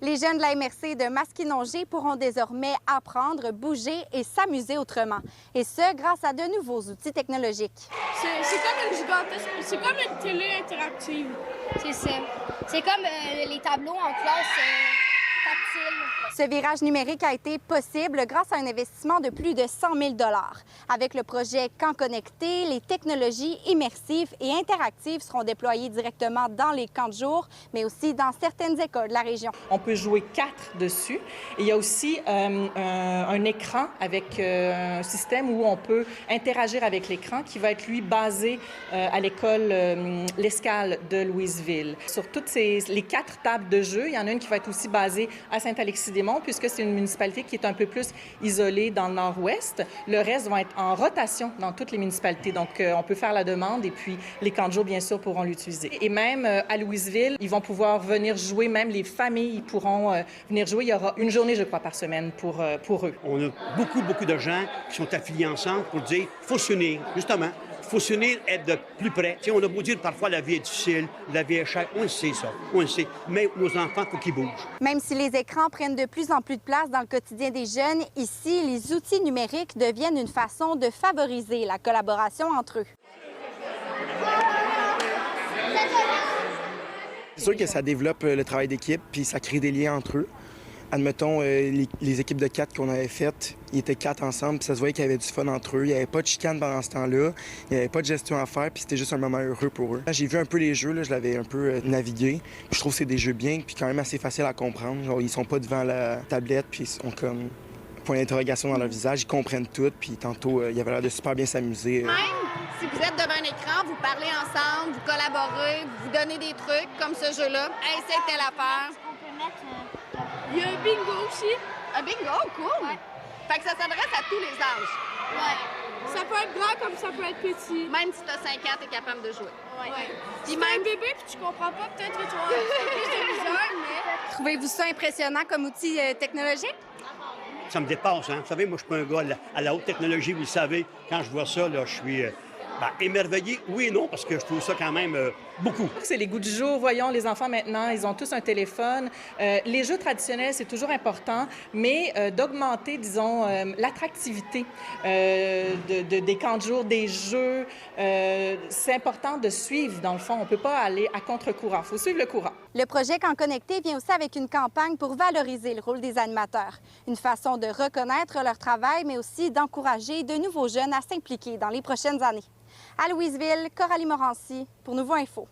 Les jeunes de la MRC de Masquinongé pourront désormais apprendre, bouger et s'amuser autrement. Et ce, grâce à de nouveaux outils technologiques. C'est comme une gigantesque, c'est comme une télé interactive. C'est ça. C'est comme les tableaux en classe tactiles. Ce virage numérique a été possible grâce à un investissement de plus de 100 000 $. Avec le projet Camp connecté, les technologies immersives et interactives seront déployées directement dans les camps de jour, mais aussi dans certaines écoles de la région. On peut jouer 4 dessus. Et il y a aussi un écran avec un système où on peut interagir avec l'écran qui va être, lui, basé à l'école L'Escale de Louisville. Sur toutes les 4 tables de jeu, il y en a une qui va être aussi basée à Saint-Alexis-des-Monts, puisque c'est une municipalité qui est un peu plus isolée dans le nord-ouest. Le reste va être en rotation dans toutes les municipalités. Donc, on peut faire la demande et puis les camps de jour, bien sûr, pourront l'utiliser. Et même à Louisville, ils vont pouvoir venir jouer, même les familles pourront venir jouer. Il y aura une journée, je crois, par semaine pour eux. On a beaucoup de gens qui sont affiliés ensemble pour dire « faut s'unir », justement. Il faut s'unir, être de plus près. T'sais, on a beau dire parfois la vie est difficile, la vie est chère, on le sait ça, on le sait. Mais nos enfants, il faut qu'ils bougent. Même si les écrans prennent de plus en plus de place dans le quotidien des jeunes, ici, les outils numériques deviennent une façon de favoriser la collaboration entre eux. C'est sûr que ça développe le travail d'équipe, puis ça crée des liens entre eux. Admettons, les équipes de 4 qu'on avait faites, ils étaient 4 ensemble, puis ça se voyait qu'il y avait du fun entre eux. Il n'y avait pas de chicane pendant ce temps-là, il n'y avait pas de gestion à faire, puis c'était juste un moment heureux pour eux. J'ai vu un peu les jeux, là, je l'avais un peu navigué. Je trouve que c'est des jeux bien, puis quand même assez faciles à comprendre. Genre, ils sont pas devant la tablette, puis ils sont comme point d'interrogation dans leur visage, ils comprennent tout, puis tantôt, il avait l'air de super bien s'amuser. Même si vous êtes devant un écran, vous parlez ensemble, vous collaborez, vous donnez des trucs comme ce jeu-là. Hey, c'est telle affaire. On peut mettre... Il y a un bingo aussi. Un bingo, cool! Ouais. Fait que ça s'adresse à tous les âges. Ouais. Ça peut être grand comme ça peut être petit. Même si t'as 5 ans, t'es capable de jouer. Ouais. Puis Si t'es un bébé puis tu comprends pas, peut-être que tu vas avoir plus de misère, mais... Trouvez-vous ça impressionnant comme outil technologique? Ça me dépasse, hein? Vous savez, moi, je suis pas un gars à la haute technologie, vous le savez. Quand je vois ça, là, je suis émerveillé. Oui et non, parce que je trouve ça quand même beaucoup. C'est les goûts du jour. Voyons, les enfants, maintenant, ils ont tous un téléphone. Les jeux traditionnels, c'est toujours important, mais d'augmenter, disons, l'attractivité des camps de jour, des jeux. C'est important de suivre, dans le fond. On ne peut pas aller à contre-courant. Il faut suivre le courant. Le projet Camp connecté vient aussi avec une campagne pour valoriser le rôle des animateurs. Une façon de reconnaître leur travail, mais aussi d'encourager de nouveaux jeunes à s'impliquer dans les prochaines années. À Louisville, Coralie Morancy pour Nouveau Info.